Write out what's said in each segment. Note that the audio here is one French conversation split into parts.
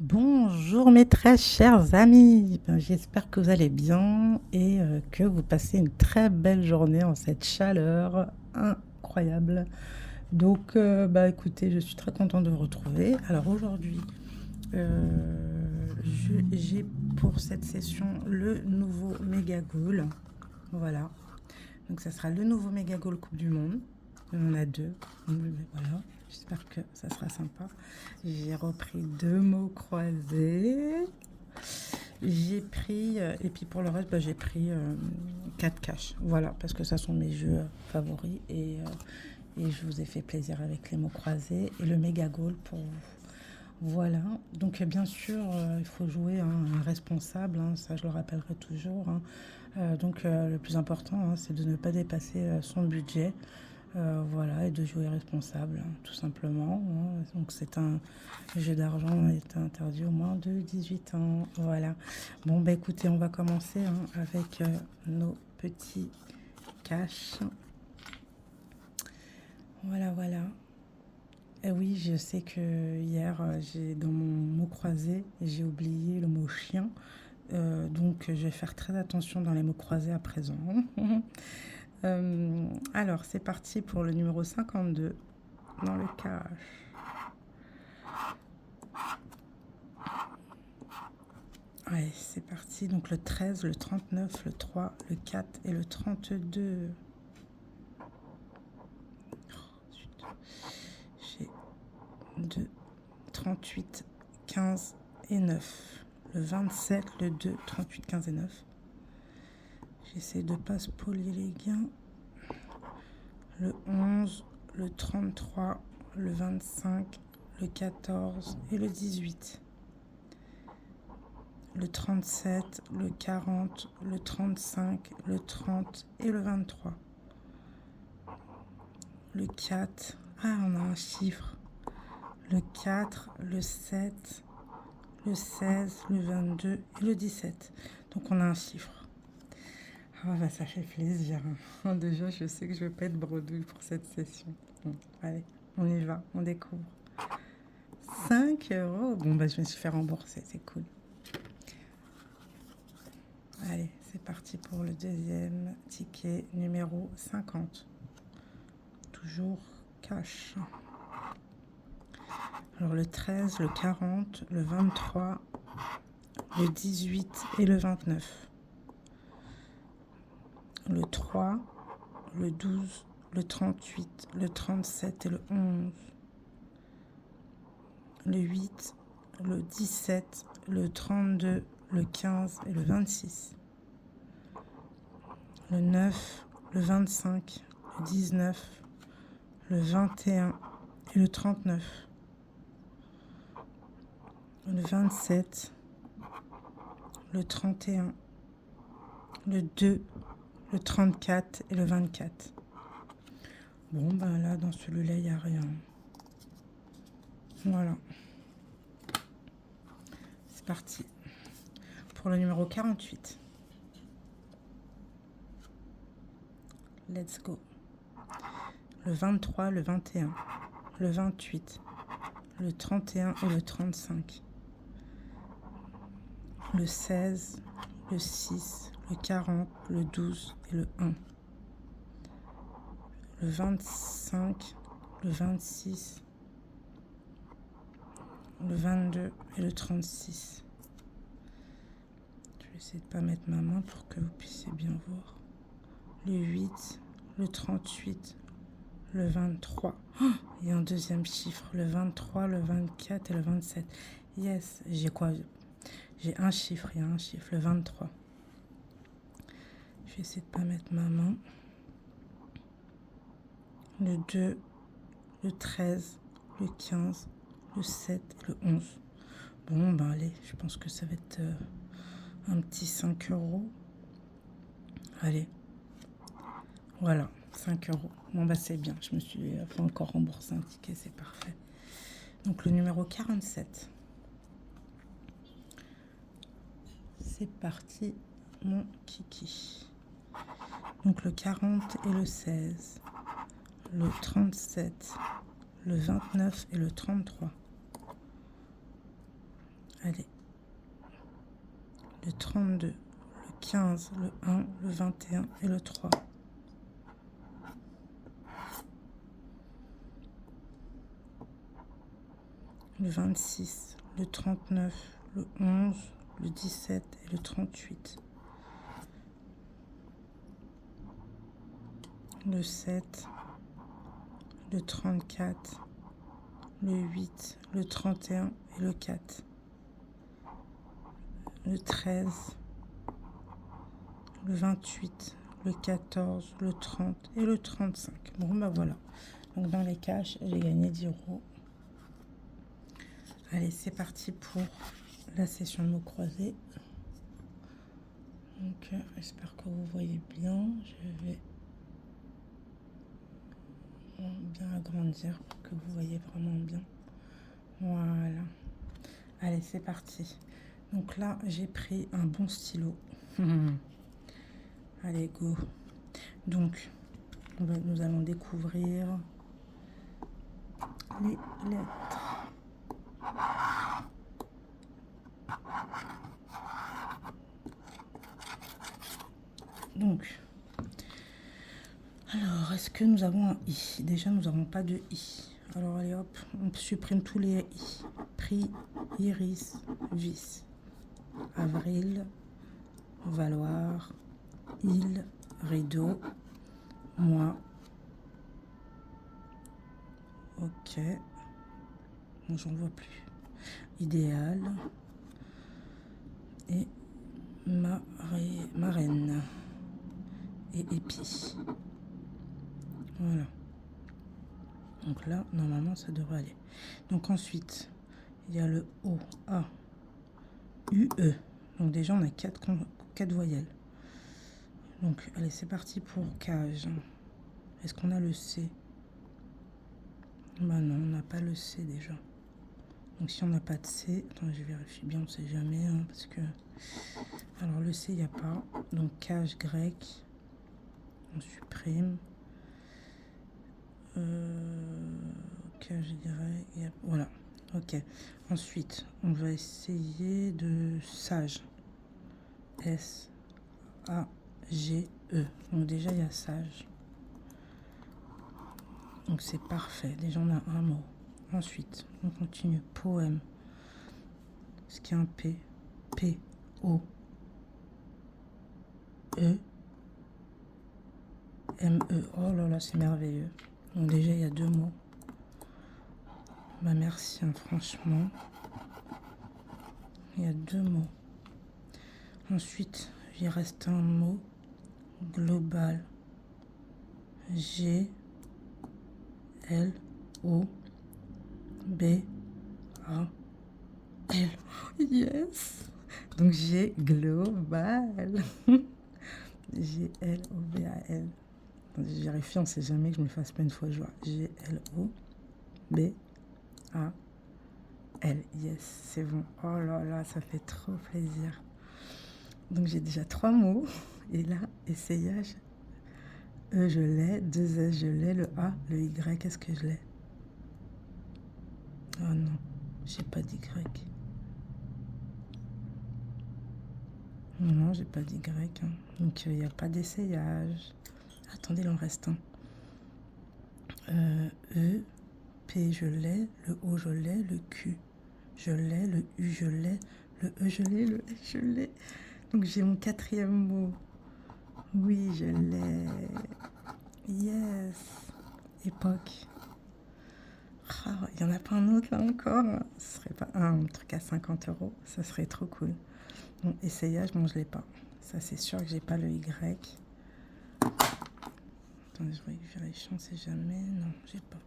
Bonjour mes très chers amis, j'espère que vous allez bien et que vous passez une très belle journée en cette chaleur incroyable. Donc écoutez, je suis très contente de vous retrouver. Alors aujourd'hui, j'ai pour cette session le nouveau méga goal. Voilà, donc ça sera le nouveau méga goal Coupe du Monde. On en a deux. Voilà, j'espère que ça sera sympa. J'ai repris deux mots croisés. J'ai pris, et puis pour le reste, j'ai pris 4 caches. Voilà, parce que ça sont mes jeux favoris. Et je vous ai fait plaisir avec les mots croisés et le méga goal pour vous. Voilà, donc bien sûr, il faut jouer un responsable, hein, ça je le rappellerai toujours, hein. Le plus important, hein, c'est de ne pas dépasser son budget. Voilà, et de jouer responsable, hein, tout simplement, hein. Donc c'est un jeu d'argent est interdit au moins de 18 ans. Voilà. Bon, bah écoutez, on va commencer hein, avec nos petits caches. Voilà, voilà. Et oui, je sais que hier, j'ai dans mon mot croisé, j'ai oublié le mot chien. Donc, je vais faire très attention dans les mots croisés à présent. Alors, c'est parti pour le numéro 52 dans le cache. Allez, c'est parti. Donc, le 13, le 39, le 3, le 4 et le 32. J'ai 2, 38, 15 et 9. Le 27, le 2, 38, 15 et 9. J'essaie de ne pas spolier les gains. Le 11, le 33, le 25, le 14 et le 18. Le 37, le 40, le 35, le 30 et le 23. Le 4, on a un chiffre. Le 4, le 7, le 16, le 22 et le 17. Donc on a un chiffre. Ça fait plaisir. Déjà, je sais que je ne vais pas être bredouille pour cette session. Bon, allez, on y va, on découvre. 5 €. Bon, je me suis fait rembourser, c'est cool. Allez, c'est parti pour le deuxième ticket numéro 50. Toujours cash. Alors le 13, le 40, le 23, le 18 et le 29. Le 3, le 12, le 38, le 37 et le 11. Le 8, le 17, le 32, le 15 et le 26. Le 9, le 25, le 19, le 21 et le 39. Le 27, le 31, le 2, le 34 et le 24. Bon, là, dans celui-là, il n'y a rien. Voilà. C'est parti. Pour le numéro 48. Let's go. Le 23, le 21, le 28, le 31 et le 35. Le 16, le 6, le 40, le 12 et le 1. Le 25, le 26, le 22 et le 36. Je vais essayer de ne pas mettre ma main pour que vous puissiez bien voir. Le 8, le 38, le 23. Il y a un deuxième chiffre. Le 23, le 24 et le 27. Yes, j'ai quoi? J'ai un chiffre, il y a un chiffre, le 23. Je vais essayer de ne pas mettre ma main. Le 2, le 13, le 15, le 7 et le 11. Bon, allez, je pense que ça va être un petit 5 €. Allez, voilà, 5 €. Bon, c'est bien, je me suis fait encore rembourser un ticket, c'est parfait. Donc le numéro 47. C'est parti, mon kiki. Donc le 40 et le 16, le 37, le 29 et le 33. Allez. Le 32, le 15, le 1, le 21 et le 3. Le 26, le 39, le 11, le 17 et le 38. Le 7, le 34, le 8, le 31 et le 4. Le 13, le 28, le 14, le 30 et le 35. Bon, ben voilà. Donc, dans les caches, j'ai gagné 10 €. Allez, c'est parti pour la session de mots croisés. Donc, j'espère que vous voyez bien. Je vais bien agrandir pour que vous voyez vraiment bien. Voilà. Allez, c'est parti. Donc là, j'ai pris un bon stylo. Allez, go. Donc, nous allons découvrir les lettres. Donc, alors, est-ce que nous avons un i? Déjà, nous n'avons pas de i. Alors, allez hop, on supprime tous les i. Prix, iris, vis. Avril, valoir, il, rideau, moi. Ok. Bon, j'en vois plus. Idéal. Et marraine. Et épi. Voilà. Donc là, normalement, ça devrait aller. Donc ensuite, il y a le O, A, U, E. Donc déjà, on a 4 voyelles. Donc, allez, c'est parti pour cage. Est-ce qu'on a le C? Bah non, on n'a pas le C déjà. Donc si on n'a pas de C, attends, je vérifie bien, on ne sait jamais, hein, parce que... Alors le C, il n'y a pas. Donc cage grec, on supprime. Cage grec, voilà, ok. Ensuite, on va essayer de sage. S, A, G, E. Donc déjà, il y a sage. Donc c'est parfait, déjà on a un mot. Ensuite, on continue. Poème. Ce qui est un P. P, O, E, M, E. Oh là là, c'est merveilleux. Donc déjà, il y a 2 mots. Bah merci, hein, franchement. Il y a 2 mots. Ensuite, il reste un mot. Global. G, L, O, B, A, L. Yes. Donc G, global. G, L, O, B, A, L. Je vérifie, on ne sait jamais que je me fasse pas une fois joie. G, L, O, B, A, L. Yes, c'est bon. Oh là là, ça fait trop plaisir. Donc j'ai déjà 3 mots. Et là, essayage. E, je l'ai. 2 S, je l'ai. Le A, le Y, est-ce que je l'ai? Oh non, j'ai pas d'Y. Non, j'ai pas d'Y. Hein. Donc il n'y a pas d'essayage. Attendez, il en reste un. E, P, je l'ai. Le O, je l'ai. Le Q, je l'ai. Le U, je l'ai. Le E, je l'ai. Le S, je l'ai. Donc j'ai mon 4e mot. Oui, je l'ai. Yes. Époque. Ah, il n'y en a pas un autre là encore. Ce serait pas un truc à 50 €. Ça serait trop cool. Bon, essayage, bon, je l'ai pas. Ça, c'est sûr que j'ai pas le Y. Attendez, je vérifie, on sait jamais. Non, j'ai pas.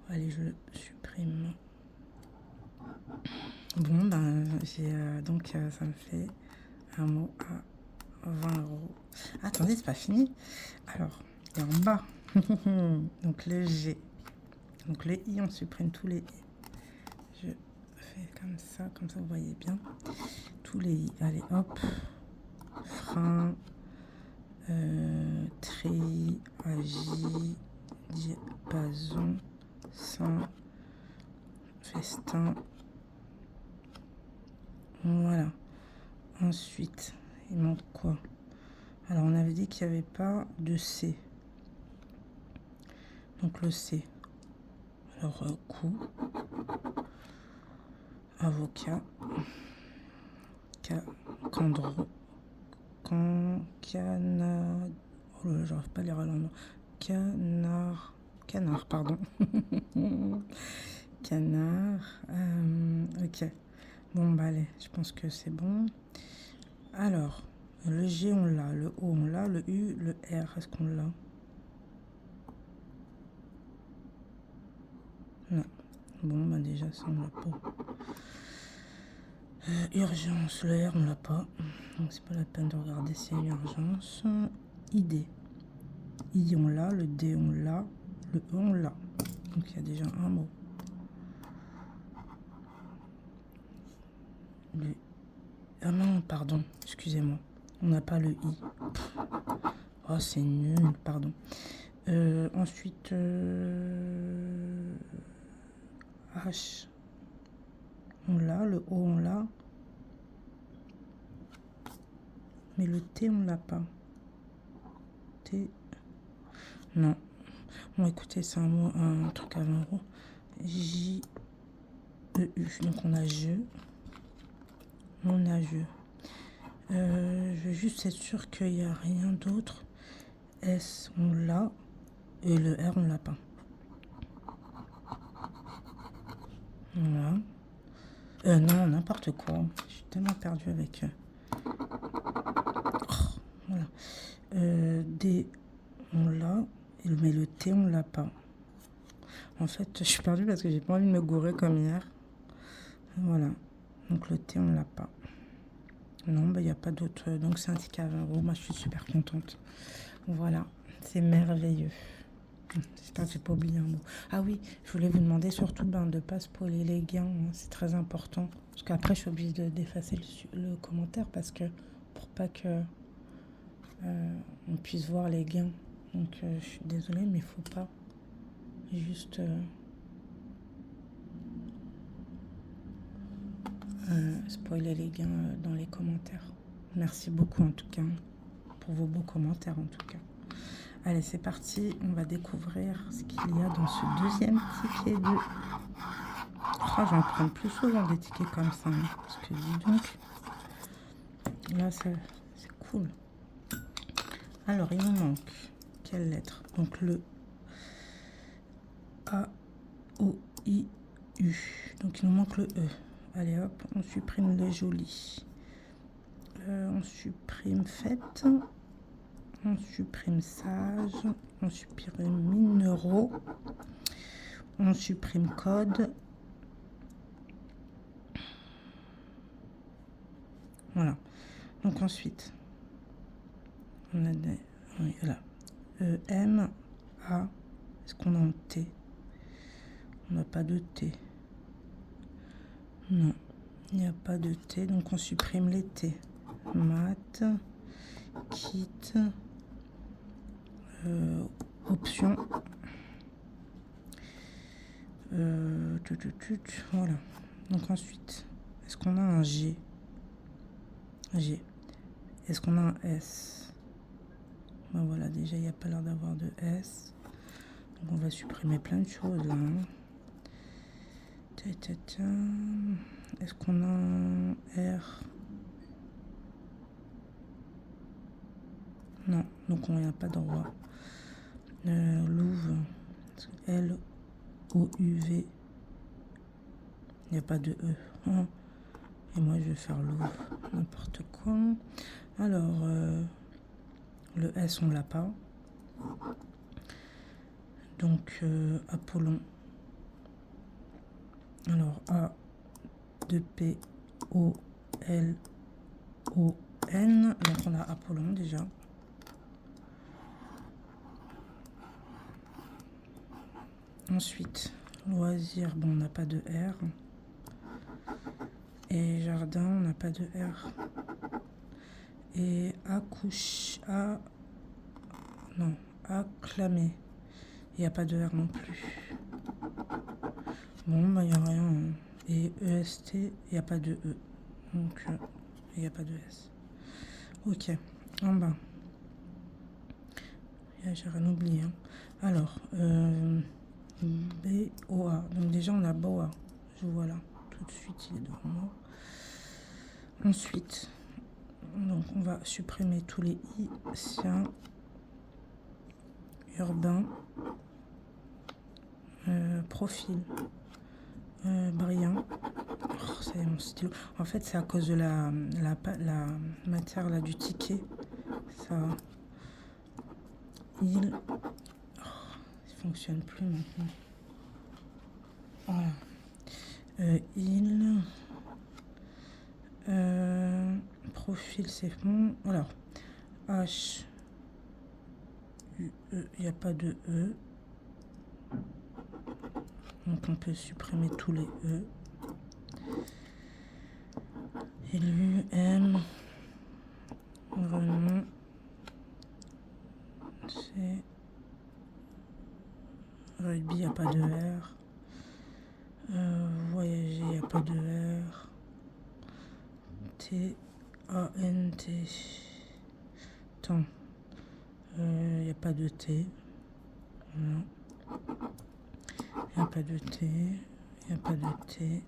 Allez, je le supprime. Bon, ben, j'ai donc ça me fait un mot à 20 €. Attendez, c'est pas fini. Alors, il y a en bas. Donc le G. Donc les I, on supprime tous les I. Je fais comme ça vous voyez bien. Tous les I. Allez, hop. Frein. Tri, agi, diapason, sein, festin, Voilà. Ensuite, il manque quoi? Alors, on avait dit qu'il n'y avait pas de C. Donc, le C. Alors, coup, avocat, candro, canard. Oh là là, j'arrive pas à lire le nom. Canard, pardon. Canard. Ok. Bon, bah allez, je pense que c'est bon. Alors, le G, on l'a. Le O, on l'a. Le U, le R, est-ce qu'on l'a? Non. Bon, bah déjà, ça, on l'a pas. Urgence, le R, on l'a pas. Donc, c'est pas la peine de regarder si c'est urgence. ID. I, on l'a. Le D, on l'a. Le E, on l'a. Donc, il y a déjà un mot. Le... Ah non, pardon, excusez-moi. On n'a pas le I. Oh, c'est nul, pardon. Ensuite, H. On l'a, le O, on l'a. Mais le T, on l'a pas. T. Non. Bon, écoutez, c'est un truc à 20 euros. J, E, U. Donc, on a je. On a je. Je veux juste être sûr qu'il n'y a rien d'autre. S, on l'a. Et le R, on l'a pas. Voilà. Non, n'importe quoi. Je suis tellement perdue avec... voilà. D, on l'a. Mais le T, on l'a pas. En fait, je suis perdue parce que j'ai pas envie de me gourer comme hier. Voilà. Donc le T, on l'a pas. Non, bah il n'y a pas d'autre. Donc c'est un ticket à 20 euros. Moi, je suis super contente. Voilà. C'est merveilleux. J'espère que j'ai pas oublié un mot. Ah oui, je voulais vous demander surtout de ne pas spoiler les gains. Hein, c'est très important. Parce qu'après, je suis obligée d'effacer le commentaire parce que pour pas que on puisse voir les gains. Donc je suis désolée, mais il faut pas juste spoiler les gains dans les commentaires. Merci beaucoup en tout cas pour vos beaux commentaires en tout cas. Allez, c'est parti, on va découvrir ce qu'il y a dans ce deuxième ticket de... Oh, je vais en prendre plus souvent des tickets comme ça, hein, parce que dis donc, là c'est cool. Alors, il me manque quelle lettre? Donc le A, O, I, U. Donc il nous manque le E. Allez hop, on supprime le joli. On supprime fête. On supprime sage. On supprime minéraux. On supprime code. Voilà. Donc ensuite, on a des... Oui, là. M, A. Est-ce qu'on a un T? On n'a pas de T. Non, il n'y a pas de T, donc on supprime les T. Mat, kit, option. Voilà. Donc ensuite, est-ce qu'on a un G? G. Est-ce qu'on a un S? Ben voilà, déjà il n'y a pas l'air d'avoir de S. Donc on va supprimer plein de choses là. Hein. Est-ce qu'on a un R? Non, donc on n'y a pas de roi. Louve, L-O-U-V. Il n'y a pas de E. Hein. Et moi, je vais faire Louve. N'importe quoi. Alors, le S, on l'a pas. Donc, Apollon. Alors, A, 2P, O, L, O, N. Donc, on a Apollon déjà. Ensuite, loisir, bon, on n'a pas de R. Et jardin, on n'a pas de R. Et accouche, non, acclamer. Il n'y a pas de R non plus. Bon, bah, il n'y a rien. Hein. Et EST, il n'y a pas de E. Donc, il n'y a pas de S. Ok, en bas. J'ai rien oublié. Hein. Alors, BOA. Donc déjà, on a BOA. Je vois là. Tout de suite, il est devant moi. Ensuite, donc on va supprimer tous les I, sien, urbain, profil, brillant. Oh, ça y est, mon stylo. En fait, c'est à cause de la matière là du ticket. Ça, il fonctionne plus maintenant. Voilà. Il, profil, c'est bon. Alors, H, U, E, il n'y a pas de E. Donc on peut supprimer tous les E. Et l'U, M, renom, c'est rugby, il n'y a pas de R. Voyager, il n'y a pas de R. T, A, N, T. Temps, il n'y a pas de T. Voilà. Il n'y a pas de T. Il n'y a pas de T.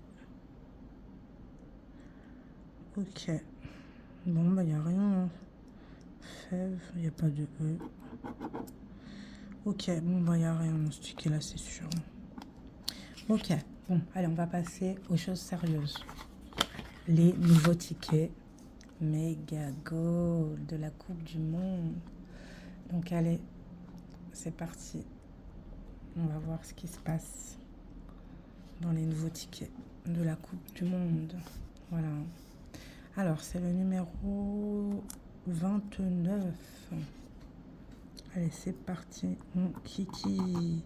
Ok. Bon, bah, il n'y a rien. Fève, il n'y a pas de E. Ok, bon, bah, il n'y a rien dans ce ticket là, c'est sûr. Ok, bon, allez, on va passer aux choses sérieuses. Les nouveaux tickets méga gold de la Coupe du Monde. Donc, allez, c'est parti. On va voir ce qui se passe dans les nouveaux tickets de la Coupe du Monde. Voilà. Alors, c'est le numéro 29. Allez, c'est parti. Mon kiki.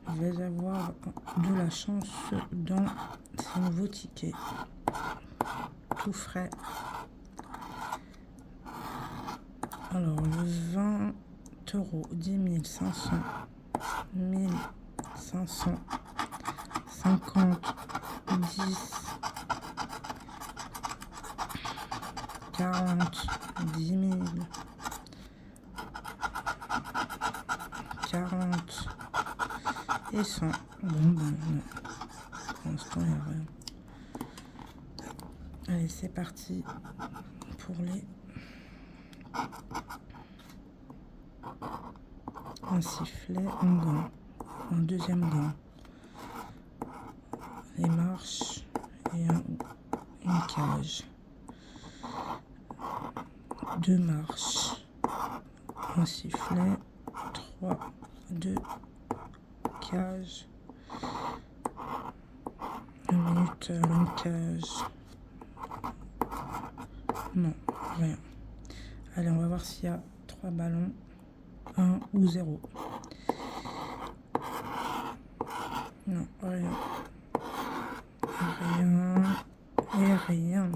Je vais avoir de la chance dans ces nouveaux tickets. Tout frais. Alors, le 20 euros, 10 500, 1500, 50, 10, 40, 10 000, 40 et 100. Bon, non. Pour l'instant, il n'y a rien. Allez, c'est parti pour les... Un sifflet, un gant, un deuxième gant, les marches et une cage. 2 marches, un sifflet, 3, 2, cage, un minuteur, une cage. Non, rien. Allez, on va voir s'il y a 3 ballons, 1 ou 0. Non, rien. Rien et rien.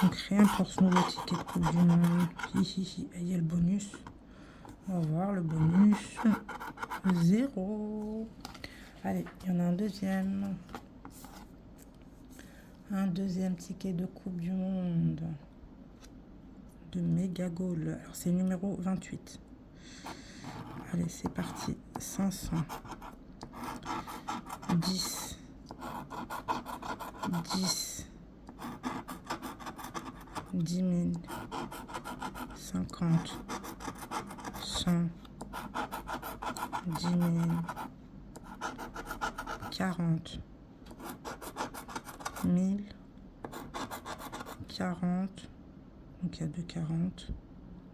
Donc rien pour ce nouveau ticket de Coupe du Monde. Ici, il y a le bonus. On va voir le bonus. 0. Allez, il y en a un deuxième. Un deuxième ticket de Coupe du Monde. De méga goal. Alors c'est numéro 28. Allez, c'est parti. 500. 10. 10. 10 000. 50. 100. 10 000. 40. 1000. 40. Donc il y a 2 40.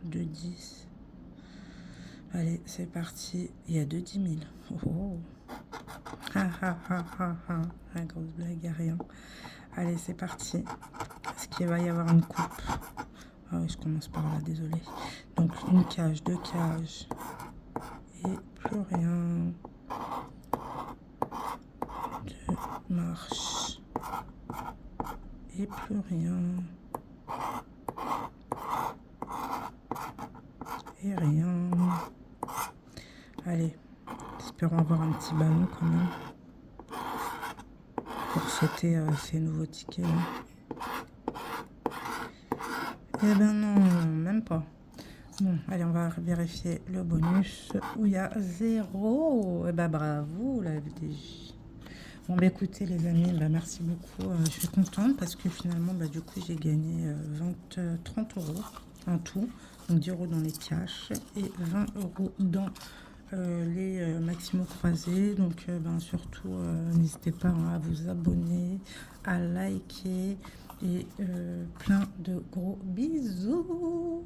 2 10. Allez, c'est parti. Il y a 2 10 000. Oh. Ha ha ha ha ha. La grosse blague, il n'y a rien. Allez, c'est parti. Est-ce qu'il va y avoir une coupe? Ah oui, je commence par là, désolé. Donc, une cage, 2 cages. Et plus rien. 2 marches. Et plus rien. Et rien. Allez, espérons avoir un petit ballon quand même. Pour acheté ces nouveaux tickets là. Eh ben non, même pas. Bon, allez, on va vérifier le bonus où il y a 0. Eh ben bravo la FDJ. Bon bah écoutez les amis, bah, merci beaucoup. Je suis contente parce que finalement bah, du coup j'ai gagné 30 euros en tout. Donc 10 euros dans les cash et 20 euros dans les Maximo croisés. Donc ben, surtout n'hésitez pas hein, à vous abonner, à liker et plein de gros bisous.